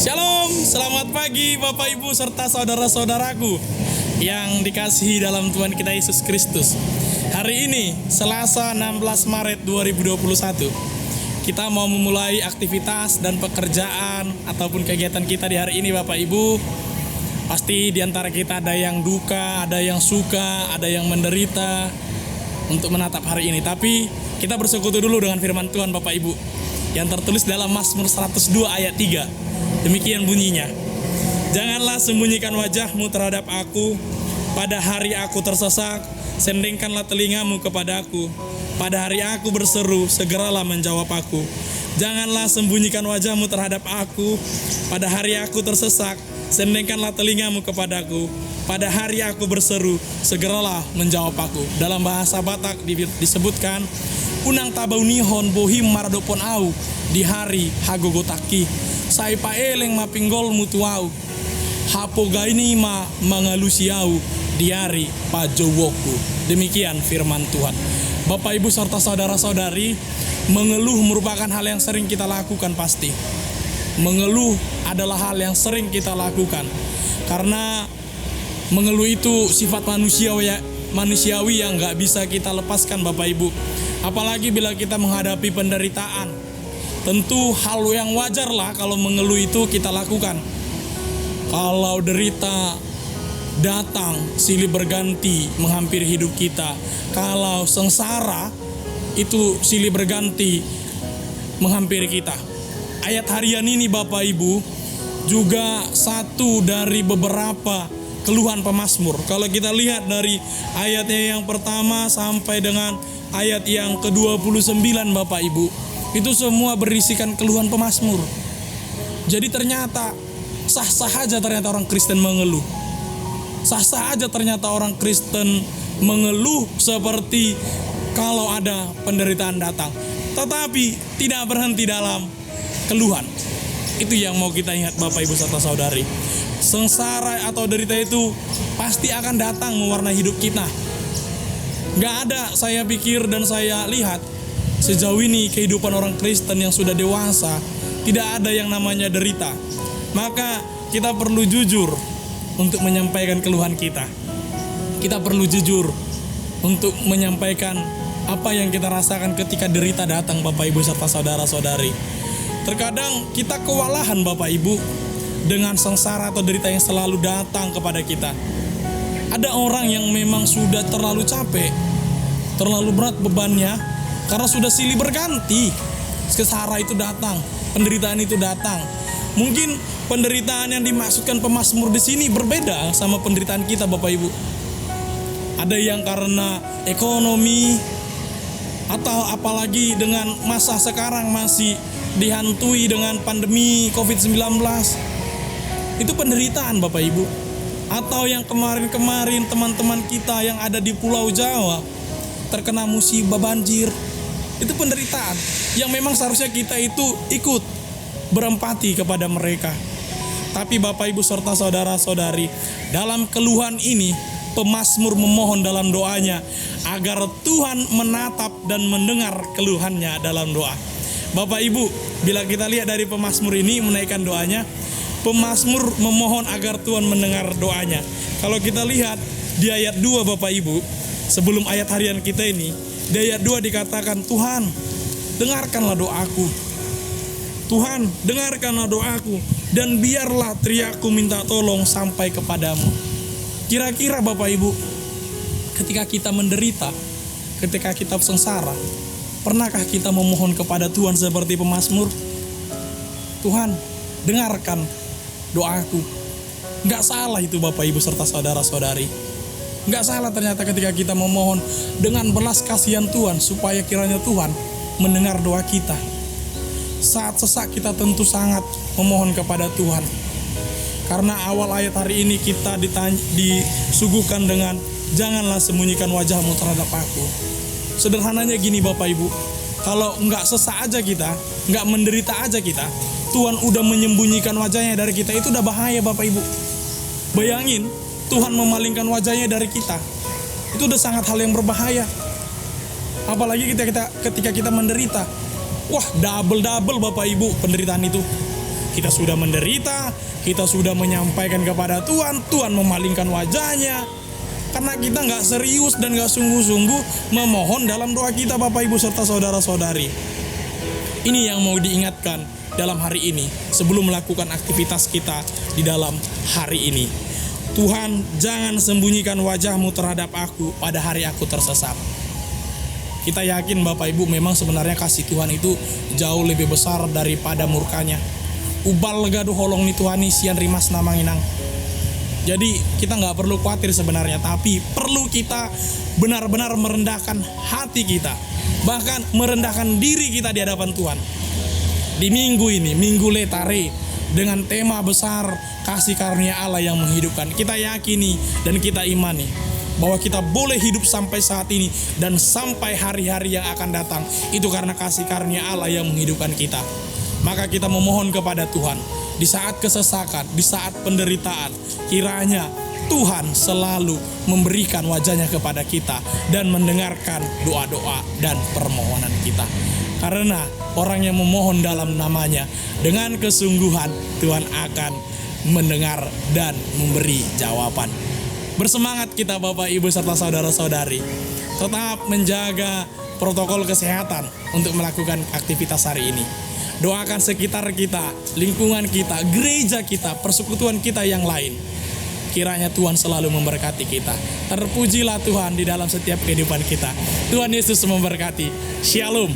Shalom, selamat pagi Bapak Ibu serta saudara-saudaraku yang dikasihi dalam Tuhan kita Yesus Kristus. Hari ini Selasa 16 Maret 2021, kita mau memulai aktivitas dan pekerjaan ataupun kegiatan kita di hari ini Bapak Ibu. Pasti di antara kita ada yang duka, ada yang suka, ada yang menderita untuk menatap hari ini. Tapi kita bersekutu dulu dengan firman Tuhan Bapak Ibu yang tertulis dalam Mazmur 102 ayat 3. Demikian bunyinya. Janganlah sembunyikan wajahmu terhadap aku pada hari aku tersesak, sendengkanlah telingamu kepadaku. Pada hari aku berseru, segeralah menjawab aku. Janganlah sembunyikan wajahmu terhadap aku pada hari aku tersesak, sendengkanlah telingamu kepadaku. Pada hari aku berseru, segeralah menjawab aku. Dalam bahasa Batak disebutkan, unang tabau nihon bohim maradopon au di hari hagogotaki. Sai paeleng mapinggol mutuau, hapo gaini ma mangalusiau diari pajowoku. Demikian firman Tuhan. Bapak Ibu serta saudara-saudari, mengeluh merupakan hal yang sering kita lakukan pasti. Mengeluh adalah hal yang sering kita lakukan karena mengeluh itu sifat manusiawi yang gak bisa kita lepaskan Bapak Ibu. Apalagi bila kita menghadapi penderitaan. Tentu hal yang wajar lah kalau mengeluh itu kita lakukan. Kalau derita datang silih berganti menghampiri hidup kita. Kalau sengsara itu silih berganti menghampiri kita. Ayat harian ini Bapak Ibu juga satu dari beberapa keluhan pemazmur. Kalau kita lihat dari ayatnya yang pertama sampai dengan ayat yang ke-29 Bapak Ibu, itu semua berisikan keluhan pemazmur. Jadi ternyata sah-sah aja ternyata orang Kristen mengeluh. Sah-sah aja ternyata orang Kristen mengeluh seperti kalau ada penderitaan datang. Tetapi tidak berhenti dalam keluhan. Itu yang mau kita ingat Bapak Ibu serta saudari. Sengsara atau derita itu pasti akan datang mewarnai hidup kita. Gak ada saya pikir dan saya lihat sejauh ini kehidupan orang Kristen yang sudah dewasa tidak ada yang namanya derita. Maka kita perlu jujur untuk menyampaikan keluhan kita. Kita perlu jujur untuk menyampaikan apa yang kita rasakan ketika derita datang Bapak Ibu serta saudara-saudari. Terkadang kita kewalahan Bapak Ibu dengan sengsara atau derita yang selalu datang kepada kita. Ada orang yang memang sudah terlalu capek, terlalu berat bebannya, karena sudah silih berganti. Sengsara itu datang, penderitaan itu datang. Mungkin penderitaan yang dimaksudkan pemazmur di sini berbeda sama penderitaan kita Bapak Ibu. Ada yang karena ekonomi, atau apalagi dengan masa sekarang masih dihantui dengan pandemi COVID-19. Itu penderitaan Bapak Ibu. Atau yang kemarin-kemarin teman-teman kita yang ada di Pulau Jawa terkena musibah banjir. Itu penderitaan yang memang seharusnya kita itu ikut berempati kepada mereka. Tapi Bapak Ibu serta saudara-saudari, dalam keluhan ini pemazmur memohon dalam doanya agar Tuhan menatap dan mendengar keluhannya dalam doa. Bapak Ibu, bila kita lihat dari pemazmur ini menaikkan doanya, pemazmur memohon agar Tuhan mendengar doanya. Kalau kita lihat di ayat 2 Bapak Ibu, sebelum ayat harian kita ini, di ayat 2 dikatakan, Tuhan, dengarkanlah doaku. Tuhan, dengarkanlah doaku, dan biarlah teriakku minta tolong sampai kepadamu. Kira-kira Bapak Ibu, ketika kita menderita, ketika kita sengsara, pernahkah kita memohon kepada Tuhan seperti pemazmur? Tuhan, dengarkan doaku. Gak salah itu Bapak Ibu serta saudara-saudari. Gak salah ternyata ketika kita memohon dengan belas kasihan Tuhan supaya kiranya Tuhan mendengar doa kita. Saat sesak kita tentu sangat memohon kepada Tuhan. Karena awal ayat hari ini kita disuguhkan dengan janganlah sembunyikan wajahmu terhadap aku. Sederhananya gini Bapak Ibu, kalau gak sesak aja kita, gak menderita aja kita, Tuhan udah menyembunyikan wajahnya dari kita, itu udah bahaya Bapak Ibu. Bayangin Tuhan memalingkan wajahnya dari kita, itu udah sangat hal yang berbahaya. Apalagi ketika kita menderita, wah double Bapak Ibu penderitaan itu. Kita sudah menderita, kita sudah menyampaikan kepada Tuhan, Tuhan memalingkan wajahnya. Karena kita nggak serius dan nggak sungguh-sungguh memohon dalam doa kita, Bapak Ibu serta saudara-saudari. Ini yang mau diingatkan dalam hari ini sebelum melakukan aktivitas kita di dalam hari ini. Tuhan, jangan sembunyikan wajah-Mu terhadap aku pada hari aku tersesat. Kita yakin Bapak Ibu memang sebenarnya kasih Tuhan itu jauh lebih besar daripada murkanya. Ubal gaduh holong ni Tuhan ni sian rimas namanginang. Jadi kita nggak perlu khawatir sebenarnya, tapi perlu kita benar-benar merendahkan hati kita, bahkan merendahkan diri kita di hadapan Tuhan. Di minggu ini, Minggu Letare, dengan tema besar kasih karunia Allah yang menghidupkan, kita yakini dan kita imani bahwa kita boleh hidup sampai saat ini dan sampai hari-hari yang akan datang. Itu karena kasih karunia Allah yang menghidupkan kita. Maka kita memohon kepada Tuhan di saat kesesakan, di saat penderitaan, kiranya Tuhan selalu memberikan wajahnya kepada kita dan mendengarkan doa-doa dan permohonan kita. Karena orang yang memohon dalam namanya dengan kesungguhan, Tuhan akan mendengar dan memberi jawaban. Bersemangat kita Bapak Ibu serta saudara-saudari, tetap menjaga protokol kesehatan untuk melakukan aktivitas hari ini. Doakan sekitar kita, lingkungan kita, gereja kita, persekutuan kita yang lain. Kiranya Tuhan selalu memberkati kita. Terpujilah Tuhan di dalam setiap kehidupan kita. Tuhan Yesus memberkati. Shalom.